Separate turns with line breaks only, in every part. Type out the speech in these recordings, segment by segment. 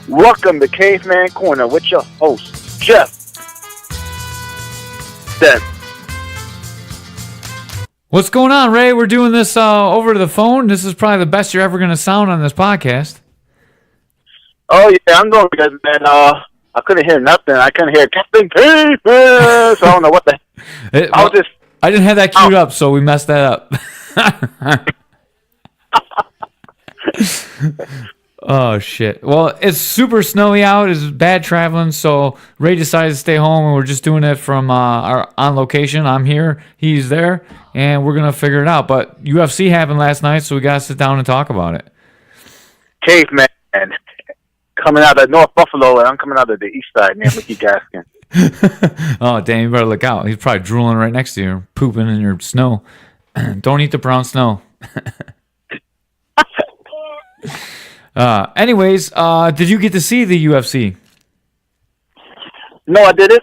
Welcome to Caveman Corner with your host, Jeff. Then.
What's going on, Ray? We're doing this over the phone. This is probably the best you're ever going to sound on this podcast.
Oh, yeah, I'm doing good, man. I couldn't hear nothing. I couldn't hear Captain Caveman, so I don't know what the...
I didn't have that queued up, so we messed that up. Oh, shit. Well, it's super snowy out. It's bad traveling, so Ray decided to stay home, and we're just doing it from our on location. I'm here, he's there, and we're going to figure it out. But UFC happened last night, so we got to sit down and talk about it.
Caveman, coming out of North Buffalo, and I'm coming out of the east side, man, Ricky Gaskin.
Oh, damn, you better look out. He's probably drooling right next to you, pooping in your snow. Don't eat the brown snow. Anyways, did you get to see the UFC?
No, I didn't.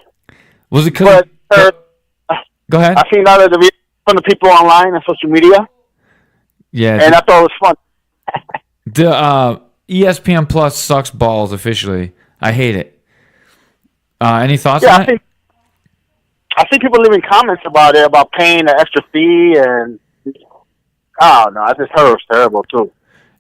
Was it because... Go ahead.
I seen a lot of the from the people online and social media.
Yeah.
And I thought it was fun.
The ESPN Plus sucks balls officially. I hate it. Any thoughts on it?
I see people leaving comments about it, about paying the extra fee, and I don't know. I just heard it was terrible, too.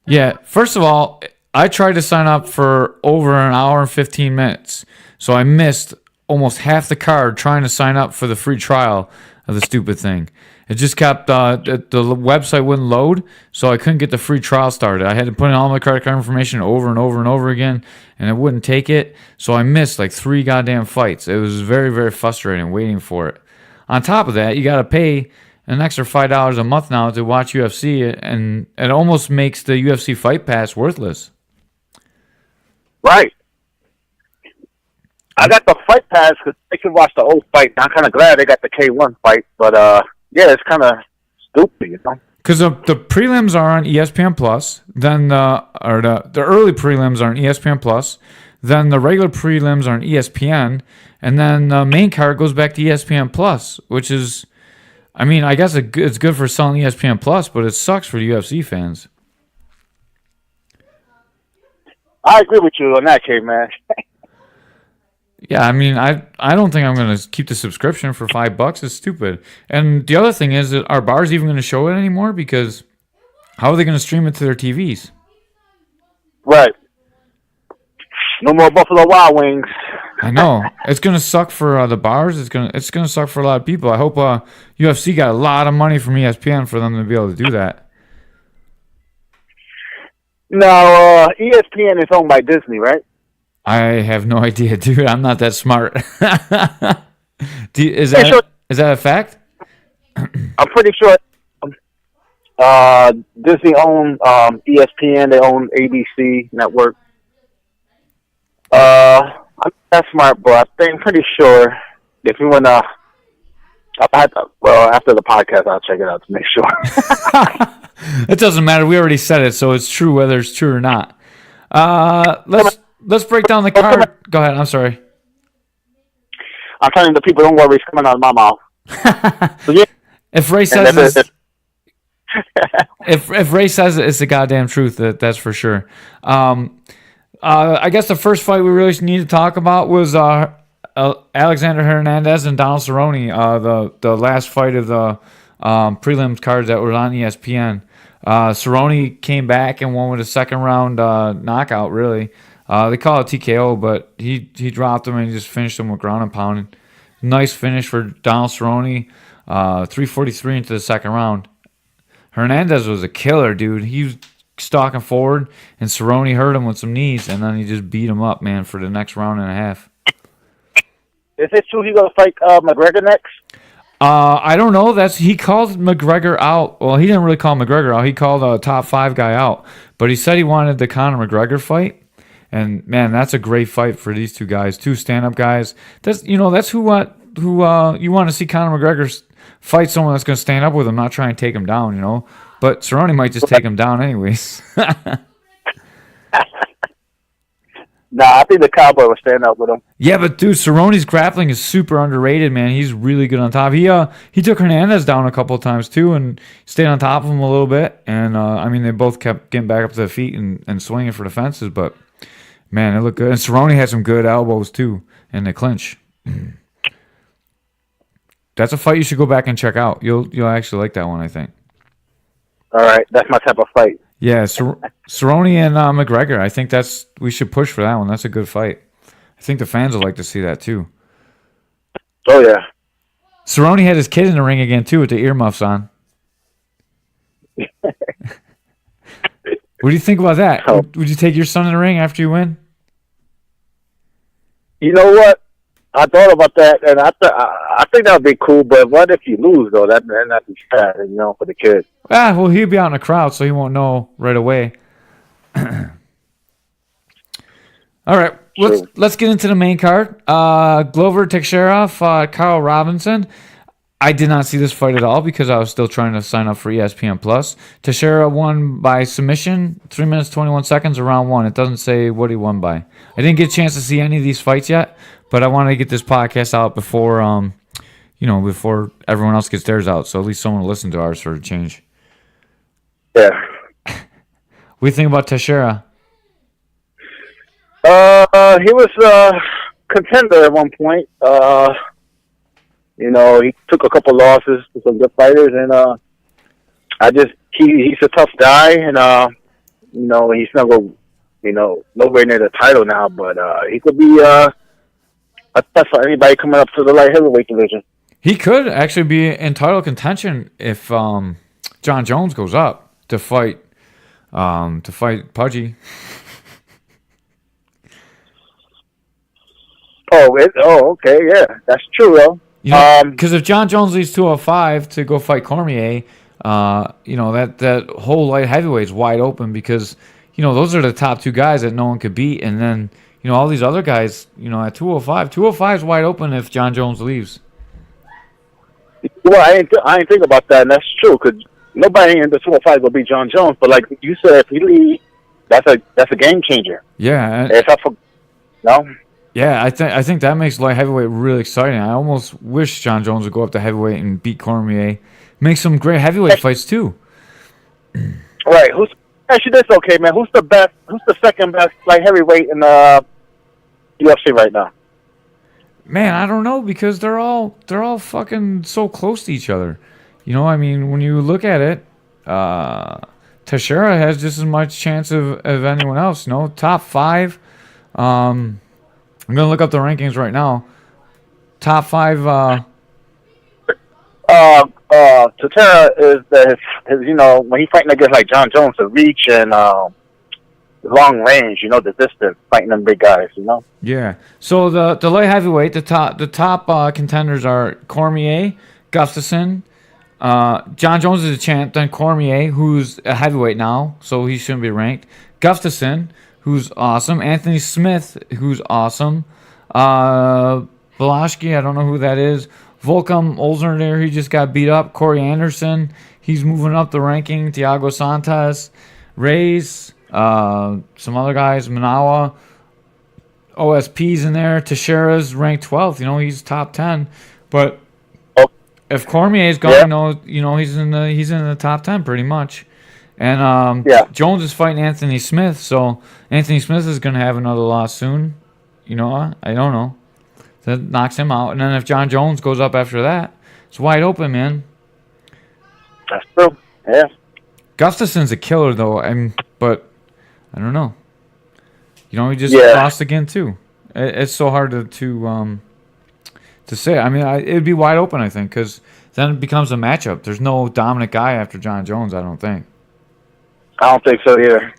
Yeah, first of all, I tried to sign up for over an hour and 15 minutes, so I missed almost half the card trying to sign up for the free trial of the stupid thing. It just kept, the website wouldn't load, so I couldn't get the free trial started. I had to put in all my credit card information over and over and over again, and it wouldn't take it, so I missed like 3 goddamn fights. It was very, very frustrating waiting for it. On top of that, you got to pay an extra $5 a month now to watch UFC, and it almost makes the UFC Fight Pass worthless.
Right. I got the Fight Pass because I can watch the old fight. I'm kind of glad they got the K1 fight, but yeah, it's kind of stupid, you know.
Because the prelims are on ESPN Plus, then the early prelims are on ESPN Plus, then the regular prelims are on ESPN, and then the main card goes back to ESPN Plus, which is, I mean, I guess it's good for selling ESPN Plus, but it sucks for UFC fans.
I agree with you on that, Caveman.
Yeah, I mean, I don't think I'm going to keep the subscription for $5. It's stupid. And the other thing is that are bars even going to show it anymore? Because how are they going to stream it to their TVs?
Right. No more Buffalo Wild Wings.
I know. It's going to suck for the bars. It's going to suck for a lot of people. I hope UFC got a lot of money from ESPN for them to be able to do that.
No, ESPN is owned by Disney, right?
I have no idea, dude. I'm not that smart. Is that a fact?
I'm pretty sure Disney owns ESPN. They own ABC network. I'm not that smart, but I'm pretty sure if you want to... after the podcast, I'll check it out to make sure.
It doesn't matter. We already said it, so it's true whether it's true or not. Let's break down the card. Go ahead. I'm sorry.
I'm telling the people, don't worry, it's coming out of my mouth. So, yeah.
If Ray says if Ray says it's the goddamn truth, that's for sure. I guess the first fight we really need to talk about was Alexander Hernandez and Donald Cerrone. The last fight of the prelims cards that were on ESPN. Cerrone came back and won with a second round knockout. Really. They call it TKO, but he dropped him and he just finished him with ground and pounding. Nice finish for Donald Cerrone. 3:43 into the second round. Hernandez was a killer, dude. He was stalking forward, and Cerrone hurt him with some knees, and then he just beat him up, man, for the next round and a half.
Is it true he's going to fight McGregor next?
I don't know. He called McGregor out. Well, he didn't really call McGregor out. He called a top 5 guy out, but he said he wanted the Conor McGregor fight. And man, that's a great fight for these two guys, 2 stand-up guys. That's who you want to see Conor McGregor fight someone that's going to stand up with him, not try and take him down, you know. But Cerrone might just take him down anyways.
Nah, I think the Cowboy will stand up with him.
Yeah, but dude, Cerrone's grappling is super underrated, man. He's really good on top. He took Hernandez down a couple of times too, and stayed on top of him a little bit. And I mean, they both kept getting back up to their feet and swinging for the fences. But Man, it looked good. And Cerrone had some good elbows, too, in the clinch. That's a fight you should go back and check out. You'll actually like that one, I think.
All right, that's my type of fight.
Yeah, Cerrone and McGregor. I think we should push for that one. That's a good fight. I think the fans would like to see that, too.
Oh, yeah.
Cerrone had his kid in the ring again, too, with the earmuffs on. What do you think about that?
Oh.
Would you take your son in the ring after you win?
You know what? I thought about that, and I think that would be cool, but what if you lose, though? That'd be sad, for the kid.
Well, he'll be out in the crowd, so he won't know right away. All right, let's get into the main card. Glover Teixeira fought Carl Robinson. I did not see this fight at all because I was still trying to sign up for ESPN Plus. Teixeira won by submission, 3 minutes 21 seconds, round one. It doesn't say what he won by. I didn't get a chance to see any of these fights yet, but I wanted to get this podcast out before before everyone else gets theirs out, so at least someone will listen to ours for a change.
Yeah.
What do you think about Teixeira?
He was a contender at one point. He took a couple losses to some good fighters, and he's a tough guy, and he's never, nowhere near the title now, but he could be a test for anybody coming up to the light heavyweight division.
He could actually be in title contention if John Jones goes up to fight Pudgy.
Okay, yeah, that's true though.
Because if John Jones leaves 205 to go fight Cormier, that whole light heavyweight's wide open because those are the top two guys that no one could beat, and then all these other guys, at 205 is wide open if John Jones leaves.
Well, I ain't think about that, and that's true because nobody in the 205 will beat John Jones. But like you said, if he leaves, that's a game changer.
Yeah. Yeah, I think that makes light heavyweight really exciting. I almost wish John Jones would go up to heavyweight and beat Cormier. Make some great heavyweight fights too.
Right. Actually, that's okay, man. Who's the second best light heavyweight in the UFC right now?
Man, I don't know because they're all fucking so close to each other. When you look at it, Teixeira has just as much chance of anyone else. Top five. I'm gonna look up the rankings right now. Top five.
Teixeira is his when he's fighting against like John Jones, the reach and long range, the distance, fighting them big guys,
Yeah. So the light heavyweight, the top contenders are Cormier, Gustafsson, John Jones is a champ, then Cormier, who's a heavyweight now, so he shouldn't be ranked. Gustafsson, who's awesome. Anthony Smith, who's awesome. Belashki, I don't know who that is. Volkan Olsner there, he just got beat up. Corey Anderson, he's moving up the ranking. Thiago Santos, Reyes, some other guys, Manawa, OSP's in there. Teixeira's ranked 12th. He's top 10. But if Cormier's going, he's in the top 10 pretty much. And Jones is fighting Anthony Smith, so Anthony Smith is going to have another loss soon. I don't know. That knocks him out. And then if John Jones goes up after that, it's wide open, man.
That's true. Yeah.
Gustafsson's a killer, though. But I don't know. He just lost again too. It's so hard to say. It'd be wide open, I think, because then it becomes a matchup. There's no dominant guy after John Jones, I don't think.
I don't think so either.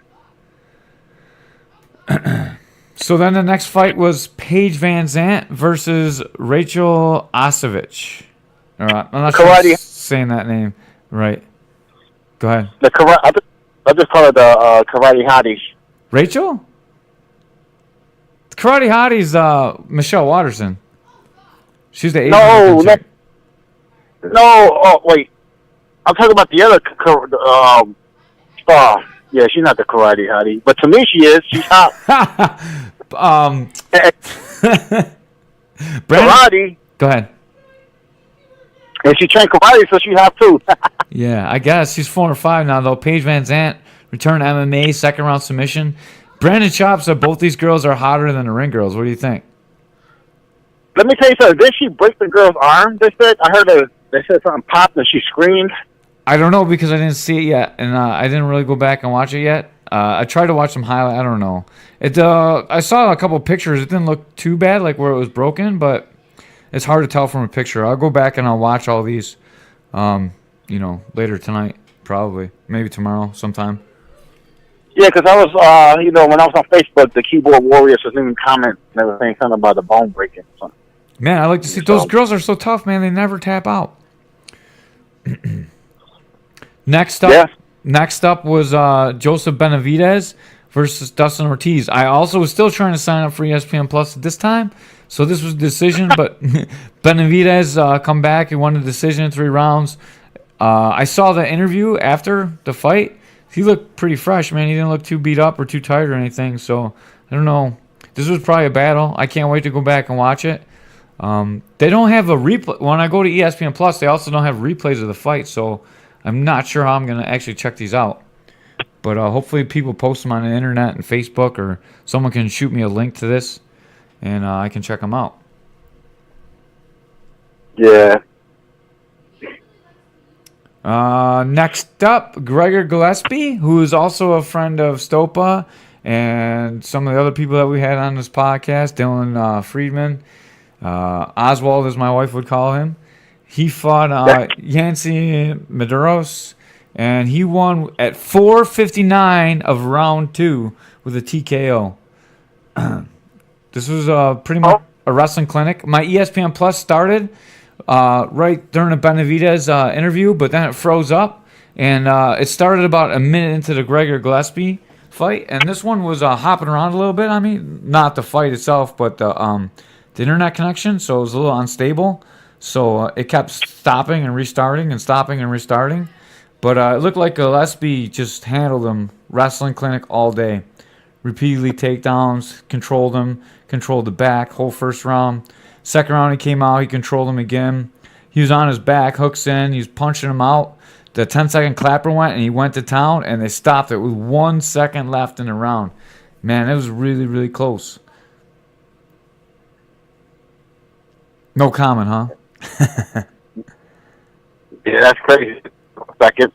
So then the next fight was Paige Van Zandt versus Rachel Ostovich. I'm not sure saying that name right. Go ahead.
I just call it the Karate Hottie.
Rachel? Karate Hottie's Michelle Watterson. She's the Asian.
No. Oh, wait. I'm talking about the other yeah, she's not the Karate Hottie, but to me she is. She's hot. Karate.
Go ahead.
And she trained karate, so she hot too.
Yeah, I guess she's 4-5 now though. Paige Van Zandt returned MMA, second round submission. Brandon Schaub said both these girls are hotter than the ring girls. What do you think?
Let me tell you something. Did she break the girl's arm? They said. I heard they said something popped and she screamed.
I don't know because I didn't see it yet, and I didn't really go back and watch it yet. I tried to watch some highlight. I don't know. I saw a couple pictures. It didn't look too bad, like where it was broken, but it's hard to tell from a picture. I'll go back and I'll watch all these, later tonight, probably, maybe tomorrow, sometime.
Yeah, because I was, when I was on Facebook, the keyboard warriors was leaving comments and they were saying something about the bone breaking.
Man, I like to see those girls are so tough, man. They never tap out. Next up was Joseph Benavidez versus Dustin Ortiz. I also was still trying to sign up for ESPN Plus at this time, so this was a decision. But Benavidez come back. He won the decision in 3 rounds. I saw the interview after the fight. He looked pretty fresh, man. He didn't look too beat up or too tired or anything. So I don't know. This was probably a battle. I can't wait to go back and watch it. They don't have a replay. When I go to ESPN Plus, they also don't have replays of the fight, so I'm not sure how I'm going to actually check these out. But hopefully people post them on the internet and Facebook, or someone can shoot me a link to this, and I can check them out.
Yeah.
Next up, Gregor Gillespie, who is also a friend of Stopa and some of the other people that we had on this podcast, Dylan Friedman. Oswald, as my wife would call him. He fought Yancy Medeiros, and he won at 4:59 of round 2 with a TKO. This was pretty much a wrestling clinic. My ESPN Plus started right during the Benavidez interview, but then it froze up, and it started about a minute into the Gregor Gillespie fight, and this one was hopping around a little bit. I mean, not the fight itself, but the internet connection, so it was a little unstable. So it kept stopping and restarting and stopping and restarting. But it looked like Gillespie just handled him, wrestling clinic all day. Repeatedly takedowns, controlled him, controlled the back, whole first round. Second round he came out, he controlled him again. He was on his back, hooks in, he was punching him out. The 10-second clapper went, and he went to town, and they stopped it with 1 second left in the round. Man, it was really, really close. No comment, huh?
Yeah, that's crazy. Second.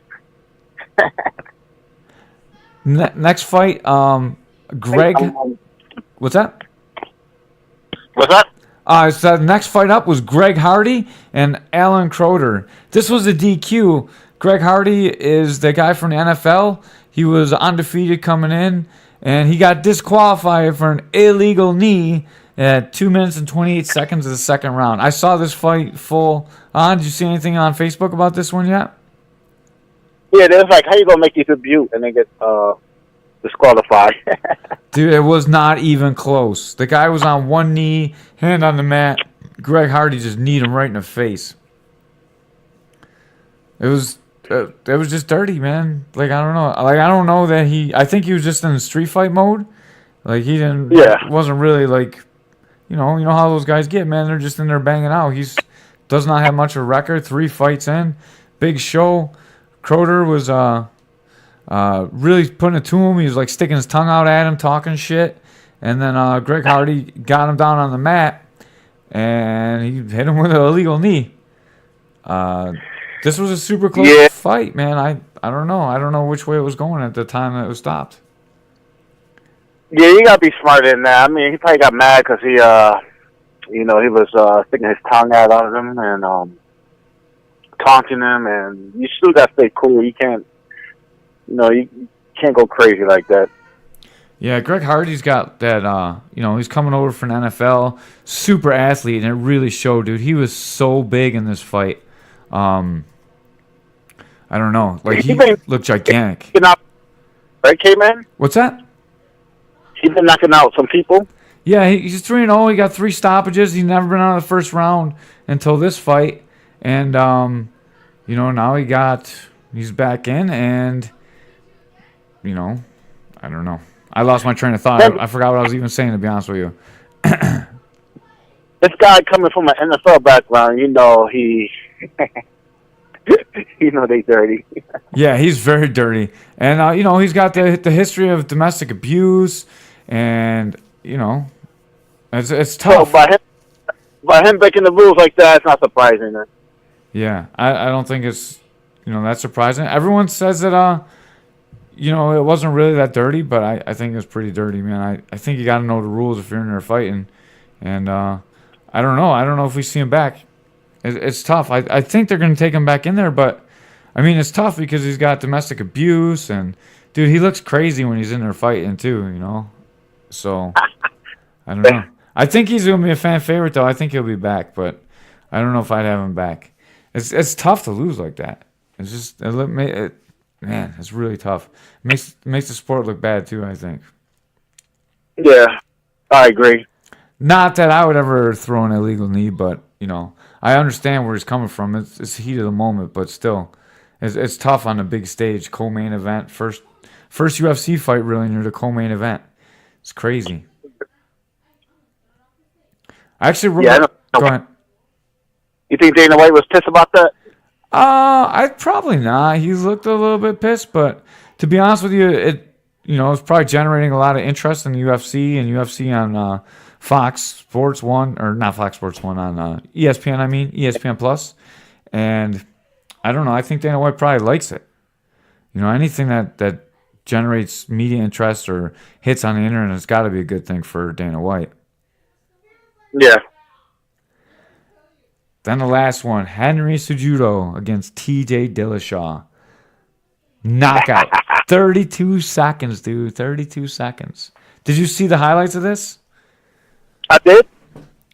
Next fight, Greg. What's that?
What's that?
So the next fight up was Greg Hardy and Alan Croder. This was a DQ. Greg Hardy is the guy from the NFL. He was undefeated coming in, and he got disqualified for an illegal knee at 2 minutes and 28 seconds of the second round. I saw this fight full on. Did you see anything on Facebook about this one yet?
Yeah, there's like, how you going to make your debut and then get disqualified?
Dude, it was not even close. The guy was on one knee, hand on the mat. Greg Hardy just kneed him right in the face. It was just dirty, man. Like, I don't know. Like, I don't know that I think he was just in street fight mode. Like, he didn't.
Yeah.
Wasn't really like. You know how those guys get, man. They're just in there banging out. Does not have much of a record. 3 fights in, big show. Croder was really putting it to him. He was like sticking his tongue out at him, talking shit. And then Greg Hardy got him down on the mat, and he hit him with an illegal knee. This was a super close fight, man. I don't know. I don't know which way it was going at the time that it was stopped.
Yeah, you gotta be smarter than that. I mean, he probably got mad because he was sticking his tongue out on him and taunting him, and you still gotta stay cool. You can't, you can't go crazy like that.
Yeah, Greg Hardy's got that. He's coming over from the NFL, super athlete, and it really showed, dude. He was so big in this fight. I don't know, like he looked gigantic.
Right, Caveman?
What's that?
He's been knocking out some people.
Yeah, he's 3-0. He got 3 stoppages. He's never been out of the first round until this fight. And, now he's back in. And, I don't know. I lost my train of thought. I forgot what I was even saying, to be honest with you.
This guy coming from an NFL background, he You know they dirty.
Yeah, he's very dirty, and you know he's got the history of domestic abuse, and you know it's
So
tough.
by him breaking the rules like that, it's not surprising. Then.
Yeah, I don't think it's that surprising. Everyone says that it wasn't really that dirty, but I think it's pretty dirty, man. I think you got to know the rules if you're in there fighting, and I don't know. I don't know if we see him back. It's tough. I think they're going to take him back in there, but I mean, it's tough because he's got domestic abuse, and dude, he looks crazy when he's in there fighting too, So, I don't know. I think he's going to be a fan favorite, though. I think he'll be back, but I don't know if I'd have him back. It's tough to lose like that. It's just, man, it's really tough. It makes the sport look bad, too, I think.
Yeah, I agree.
Not that I would ever throw an illegal knee, but, I understand where he's coming from. It's the heat of the moment, but still. It's tough on the big stage, co-main event, first UFC fight really near the co-main event. It's crazy. Actually, go ahead.
You think Dana White was pissed about that?
I probably not. He looked a little bit pissed, but to be honest with you, it's probably generating a lot of interest in the UFC and UFC on Fox Sports 1, or not Fox Sports 1, on ESPN. I mean ESPN Plus, and I don't know. I think Dana White probably likes it. Anything that generates media interest or hits on the internet has got to be a good thing for Dana White.
Yeah.
Then the last one, Henry Cejudo against TJ Dillashaw. Knockout. 32 seconds, dude. 32 seconds. Did you see the highlights of this?
I did.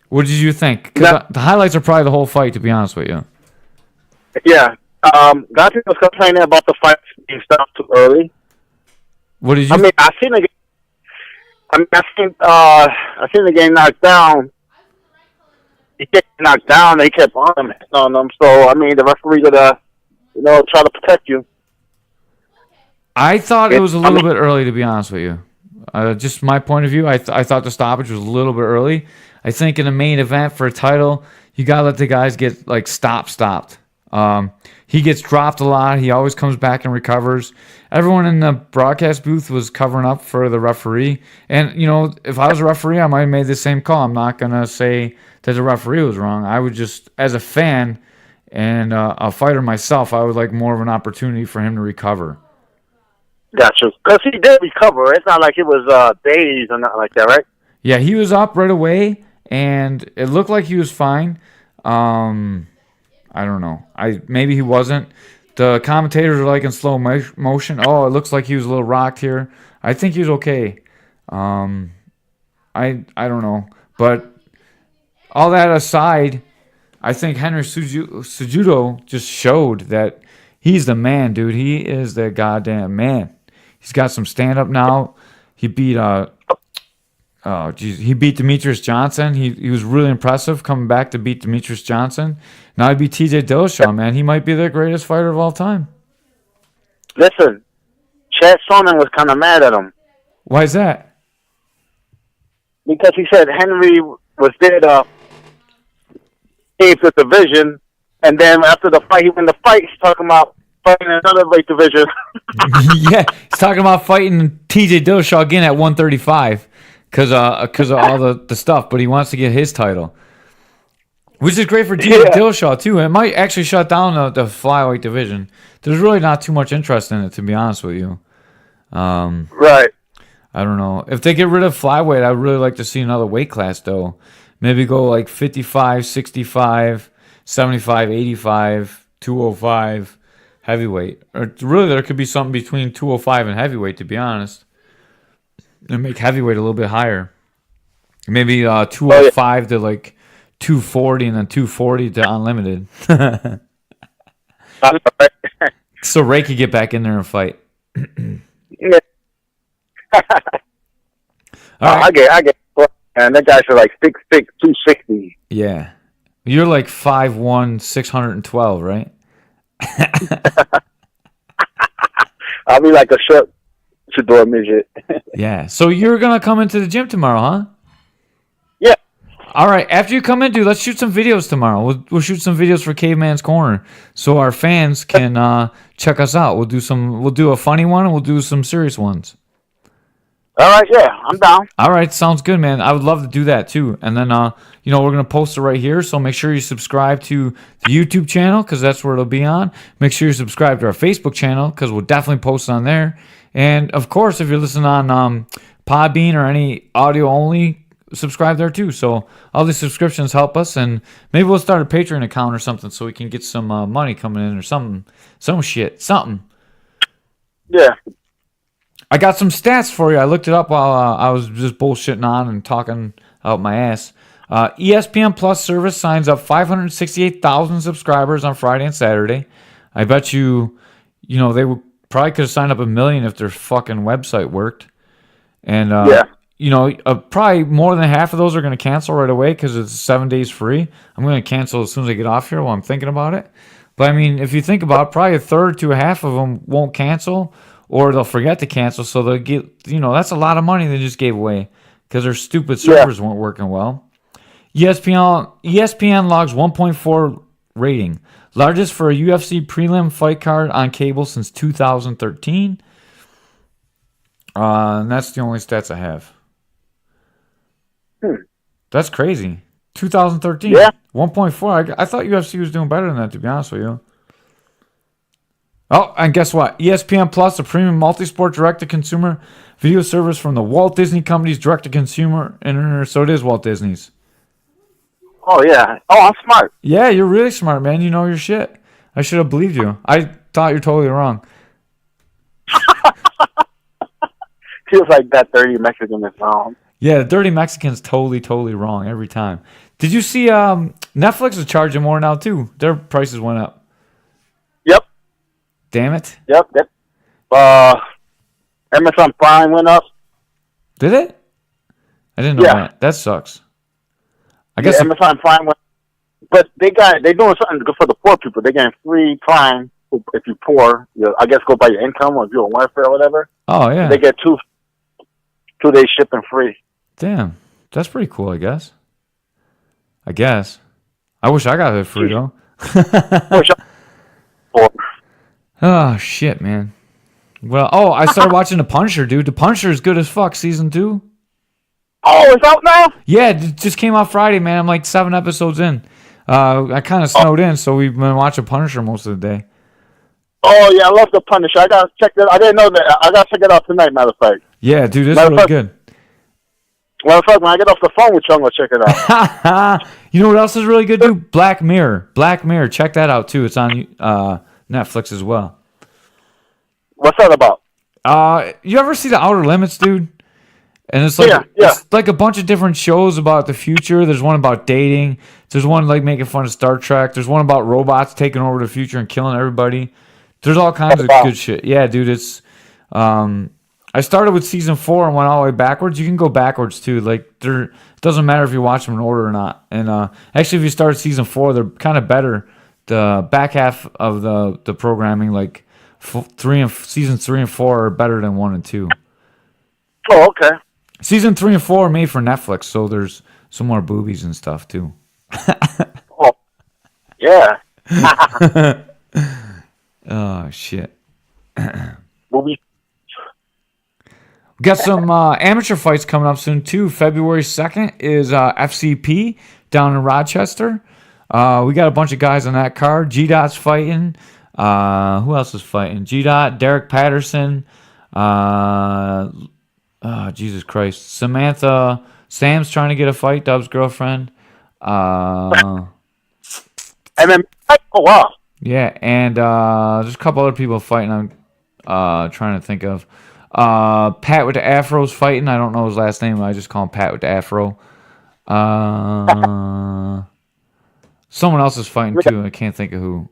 What did you think? Because the highlights are probably the whole fight, to be honest with you.
Yeah. Gotti was complaining about the fight being stopped too early.
What did you?
I mean, I seen the game knocked down. He kept knocked down. They kept on him. So I mean, the referee would try to protect you.
I thought it was a little bit early, to be honest with you. Just my point of view, I thought the stoppage was a little bit early. I think in a main event for a title, you gotta let the guys get stopped. He gets dropped a lot. He always comes back and recovers. Everyone in the broadcast booth was covering up for the referee. And, if I was a referee, I might have made the same call. I'm not going to say that the referee was wrong. I would just, as a fan and a fighter myself, I would like more of an opportunity for him to recover.
Gotcha. Because he did recover. It's not like it was days or nothing like that, right?
Yeah, he was up right away, and it looked like he was fine. I don't know. Maybe he wasn't. The commentators are like in slow motion. Oh, it looks like he was a little rocked here. I think he was okay. I don't know. But all that aside, I think Henry Cejudo just showed that he's the man, dude. He is the goddamn man. He's got some stand-up now. He beat he beat Demetrius Johnson. He was really impressive coming back to beat Demetrius Johnson. Now he beat TJ Dillashaw, man. He might be the greatest fighter of all time.
Listen, Chad Sonnen was kind of mad at him.
Why is that?
Because he said Henry was there to save the division, and then after the fight, he won the fight. He's talking about fighting another weight division.
Yeah, he's talking about fighting TJ Dillashaw again at 135 because of all the stuff, but he wants to get his title. Which is great for Dillashaw, too. It might actually shut down the flyweight division. There's really not too much interest in it, to be honest with you.
Right.
I don't know. If they get rid of flyweight, I'd really like to see another weight class, though. Maybe go like 55, 65, 75, 85, 205, heavyweight. Or really, there could be something between 205 and heavyweight, to be honest. And make heavyweight a little bit higher. Maybe 205 to like 240 and then 240 to unlimited. So Ray could get back in there and fight.
Yeah.
All right.
I get. And that guy's like 6'6", 260.
Yeah. You're like 5'1", 612, right?
I'll be like a short Chador midget.
Yeah. So you're going to come into the gym tomorrow, huh?
Yeah.
All right, after you come in, dude, let's shoot some videos tomorrow. We'll shoot some videos for Caveman's Corner so our fans can check us out. We'll do a funny one and we'll do some serious ones.
All right, yeah, I'm down.
All right, sounds good, man. I would love to do that too. And then we're gonna post it right here. So make sure you subscribe to the YouTube channel because that's where it'll be on. Make sure you subscribe to our Facebook channel because we'll definitely post on there. And of course, if you're listening on Podbean or any audio only, subscribe there too. So all these subscriptions help us, and maybe we'll start a Patreon account or something so we can get some money coming in or something.
Yeah.
I got some stats for you. I looked it up while I was just bullshitting on and talking out my ass. ESPN Plus service signs up 568,000 subscribers on Friday and Saturday. I bet they would probably could have signed up 1 million if their fucking website worked. And probably more than half of those are going to cancel right away because it's 7 days free. I'm going to cancel as soon as I get off here while I'm thinking about it. But I mean, if you think about it, probably a third to a half of them won't cancel. Or they'll forget to cancel, so they'll get, that's a lot of money they just gave away because their stupid servers weren't working well. ESPN logs 1.4 rating, largest for a UFC prelim fight card on cable since 2013. And that's the only stats I have. That's crazy. 2013.
Yeah.
1.4. I thought UFC was doing better than that, to be honest with you. Oh, and guess what? ESPN Plus, a premium multi-sport direct-to-consumer video service from the Walt Disney Company's direct-to-consumer internet. So it is Walt Disney's.
Oh, yeah. Oh, I'm smart.
Yeah, you're really smart, man. You know your shit. I should have believed you. I thought you're totally wrong.
Feels like that dirty Mexican is wrong.
Yeah, the dirty Mexican's totally, totally wrong every time. Did you see Netflix is charging more now, too? Their prices went up.
Yep.
Damn it.
Yep. Amazon Prime went up.
Did it? I didn't know that. That sucks. I guess
Amazon Prime went, but they're doing something good for the poor people. They're getting free Prime if you're poor. I guess go by your income or if you're on welfare or whatever.
Oh yeah.
They get 2 days shipping free.
Damn, that's pretty cool. I guess. I wish I got it free though. Oh shit, man. Well, I started watching The Punisher, dude. The Punisher is good as fuck. Season 2.
Oh, it's out now?
Yeah, it just came out Friday, man. I'm like 7 episodes in. I kind of snowed in, so we've been watching Punisher most of the day.
Oh yeah, I love The Punisher. I gotta check that. I didn't know that. I gotta check it out tonight. Matter of fact.
Yeah, dude, it's really good.
Matter of fact, when I get off the phone with you, I'm gonna check it out.
You know what else is really good, dude? Black Mirror. Black Mirror. Check that out too. It's on Netflix as well.
What's that about?
You ever see The Outer Limits, dude? And it's like it's like a bunch of different shows about the future. There's one about dating. There's one like making fun of Star Trek. There's one about robots taking over the future and killing everybody. There's all kinds of good shit. Yeah, dude. It's I started with season 4 and went all the way backwards. You can go backwards too. Like it doesn't matter if you watch them in order or not. And actually, if you start season 4, they're kind of better. The back half of the programming, like seasons 3 and 4, are better than 1 and 2.
Oh, okay.
Season 3 and 4 are made for Netflix, so there's some more boobies and stuff too.
Oh, yeah.
Oh shit.
Boobies.
Got some amateur fights coming up soon too. February 2nd is FCP down in Rochester. We got a bunch of guys on that card. Gdot's fighting. Who else is fighting? Gdot, Derrick Patterson. Jesus Christ. Sam's trying to get a fight. Dub's girlfriend.
And then, oh wow.
Yeah, and there's a couple other people fighting. I'm trying to think of. Pat with the Afro's fighting. I don't know his last name. I just call him Pat with the Afro. Someone else is fighting too. I can't think of who.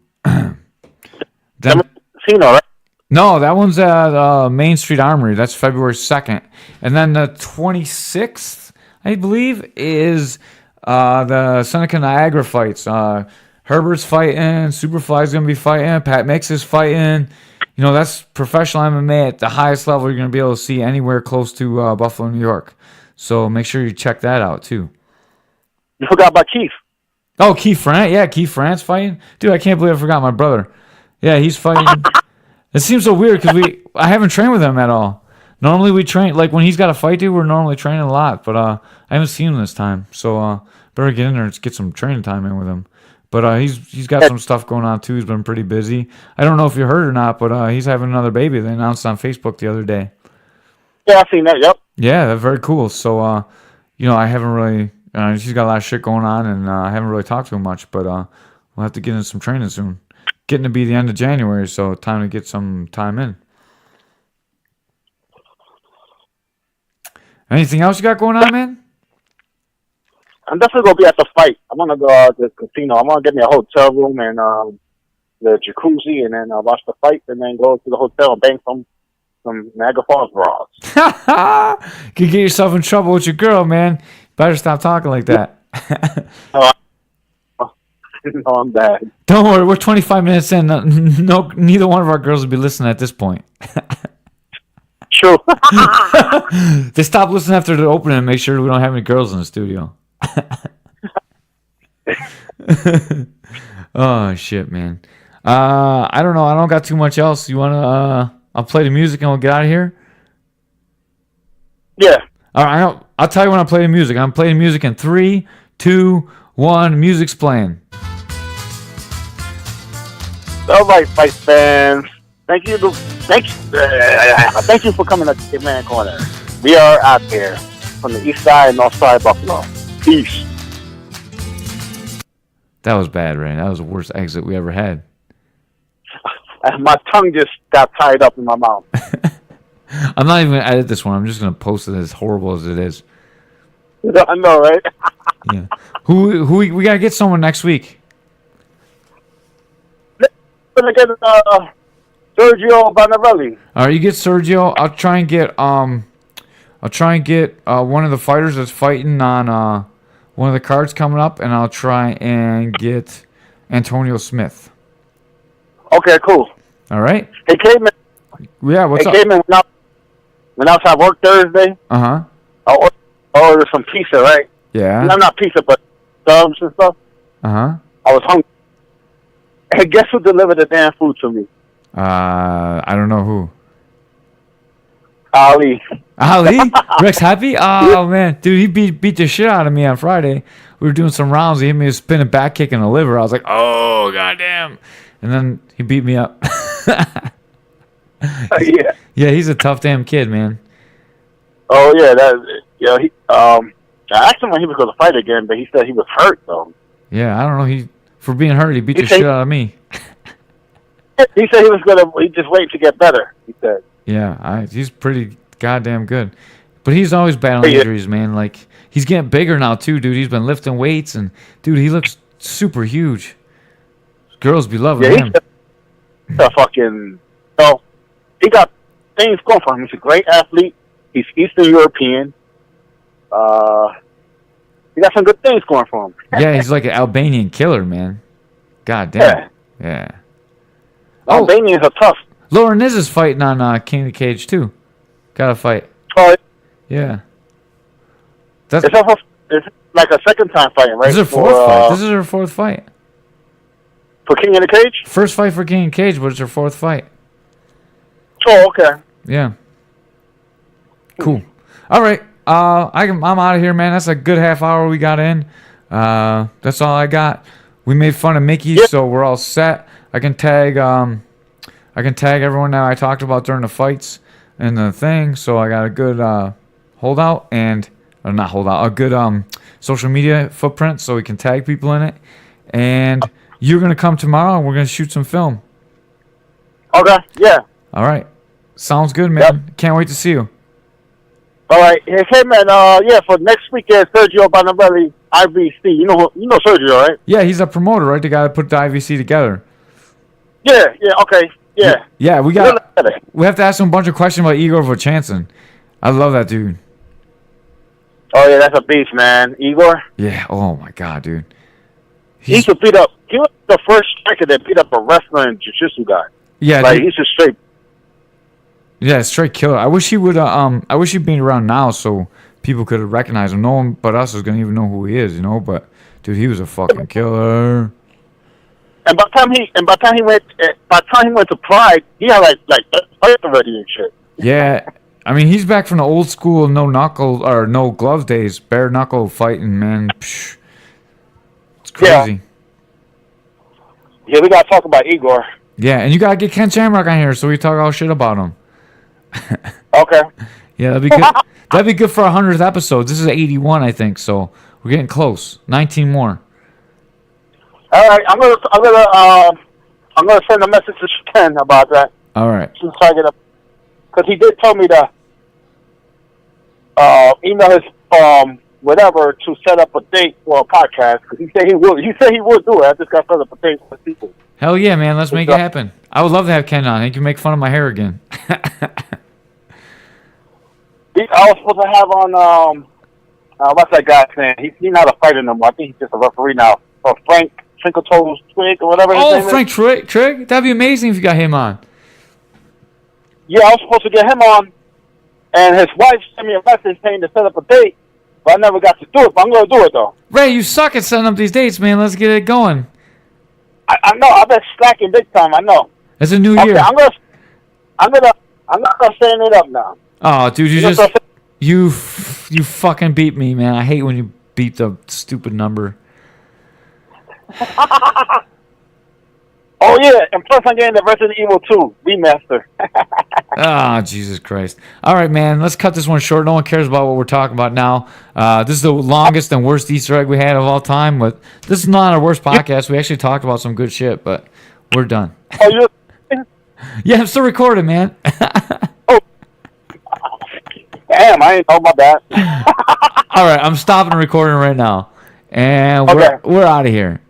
Right?
No, that one's at Main Street Armory. That's February 2nd. And then the 26th, I believe, is the Seneca Niagara fights. Herbert's fighting. Superfly's going to be fighting. Pat Mix is fighting. You know, that's professional MMA at the highest level you're going to be able to see anywhere close to Buffalo, New York. So make sure you check that out, too.
You forgot about Keith.
Oh, Keith France. Yeah, Keith France fighting. Dude, I can't believe I forgot my brother. Yeah, he's fighting. It seems so weird because I haven't trained with him at all. Normally we train, like when he's got a fight, dude, we're normally training a lot. But I haven't seen him this time. So better get in there and get some training time in with him. But he's got some stuff going on too. He's been pretty busy. I don't know if you heard or not, but he's having another baby. They announced on Facebook the other day.
Yeah, I've seen that. Yep.
Yeah, that's very cool. So I haven't really. She's got a lot of shit going on, and I haven't really talked to him much. But we'll have to get in some training soon. Getting to be the end of January, so time to get some time in. Anything else you got going on, man?
I'm definitely gonna be at the fight. I'm gonna go to the casino. I'm gonna get me a hotel room and the jacuzzi, and then watch the fight, and then go to the hotel and bang some Niagara Falls bras.
Could get yourself in trouble with your girl, man. Better stop talking like that.
No, I'm bad.
Don't worry, we're 25 minutes in. No, neither one of our girls will be listening at this point.
True.
They stop listening after the opening and make sure we don't have any girls in the studio. Oh shit, man. I don't know. I don't got too much else. You wanna? I'll play the music and we'll get out of here.
Yeah.
All right. I'll tell you when I play the music. I'm playing music in 3, 2, 1. Music's playing.
All right, fight fans. Thank you for coming to the Caveman Corner. We are out here from the east side and north side of Buffalo. Peace.
That was bad, Ray. That was the worst exit we ever had.
My tongue just got tied up in my mouth.
I'm not even going to edit this one. I'm just going to post it as horrible as it is.
I know, right?
Yeah. Who we got to get someone next week.
Gonna get Sergio Bonarelli.
All right, you get Sergio. I'll try and get one of the fighters that's fighting on one of the cards coming up, and I'll try and get Antonio Smith.
Okay, cool.
All right.
Hey, Caveman.
Yeah, what's up?
Caveman, when I was at work Thursday,
I
ordered some pizza, right?
Yeah.
No, not pizza, but subs and stuff. I was hungry. Hey, guess who delivered the damn food to me?
I don't know who.
Ali.
Ali? Rexhepi? Oh, man. Dude, he beat the shit out of me on Friday. We were doing some rounds. He hit me a spinning back kick in the liver. I was like, oh, goddamn. And then he beat me up.
Yeah.
Yeah, he's a tough damn kid, man.
Oh, yeah. I asked him when he was going to fight again, but he said he was hurt, though.
Yeah, I don't know. For being hurt, he beat the shit out of me.
He said he just waiting to get better, he said.
Yeah, he's pretty goddamn good. But he's always battling injuries, man. Like, he's getting bigger now, too, dude. He's been lifting weights, and, dude, he looks super huge. Girls be loving him.
He's a fucking... So, he got things going for him. He's a great athlete. He's Eastern European. He got some good things going for him.
Yeah, he's like an Albanian killer, man. God damn. Yeah.
Albanians are tough.
Lauren is fighting on King of the Cage, too. Got to fight.
Oh,
yeah.
It's like a second time fighting, right?
This is her fourth fight. This is her fourth fight.
For King of the Cage?
First fight for King of the Cage, but it's her fourth fight.
Oh, okay.
Yeah. Cool. All right. I'm out of here, man. That's a good half hour we got in. That's all I got. We made fun of Mickey, so we're all set. I can tag everyone that I talked about during the fights and the thing. So I got a good holdout and not holdout, a good social media footprint, so we can tag people in it. And you're gonna come tomorrow, and we're gonna shoot some film.
Okay. Yeah.
All right. Sounds good, man. Yep. Can't wait to see you.
All right. Hey, man. For next weekend, Sergio Bonarelli, IVC. You know Sergio, right?
Yeah, he's a promoter, right? The guy that put the IVC together.
Yeah. Okay. Yeah.
Yeah, we have to ask him a bunch of questions about Igor Vovchanson. I love that dude.
Oh yeah, that's a beast, man. Igor.
Yeah. Oh my god, dude.
He could beat up. He was the first striker that beat up a wrestler and jiu-jitsu guy.
Yeah.
Like he's just straight.
Yeah, straight killer. I wish he would. I wish he'd been around now so people could recognize him. No one but us is gonna even know who he is, you know. But Dude, he was a fucking killer.
And by the time he went to Pride, he had like fight already and shit.
Yeah, I mean, he's back from the old school no glove days, bare knuckle fighting, man. Psh. It's crazy.
Yeah, we gotta talk about Igor.
Yeah, and you gotta get Ken Shamrock on here so we talk all shit about him.
Okay.
Yeah, that'd be good. That'd be good for our 100th episode. This is 81, I think, so we're getting close. 19 more.
All right, I'm gonna send a message to Ken about that.
All right.
Because he did tell me to email his whatever to set up a date for a podcast. Because he said he would. He said he would do it. I just got to set up a date for people.
Hell yeah, man! Let's make it happen. I would love to have Ken on. He can make fun of my hair again.
I was supposed to have on what's that guy's name? He's not a fighter no more. I think he's just a referee now. Or Frank Trinkle-Toes Twig or whatever his name is.
Frank Trigg? That'd be amazing if you got him on.
Yeah, I was supposed to get him on, and his wife sent me a message saying to set up a date, but I never got to do it. But I'm going to do it though.
Ray, you suck at setting up these dates, man. Let's get it going.
I know. I've been slacking big time. I know.
It's a new year.
I'm gonna setting it up now.
Oh, dude, you fucking beat me, man. I hate when you beat the stupid number.
Oh yeah, and plus I'm getting the Resident Evil 2 remaster.
Ah, Jesus Christ. All right, man, let's cut this one short. No one cares about what we're talking about now. This is the longest and worst Easter egg we had of all time, but this is not our worst podcast. We actually talked about some good shit, but we're done.
Oh, you?
Yeah, I'm still recording, man.
Oh. Damn, I ain't know about that.
All right, I'm stopping recording right now, and we're out of here.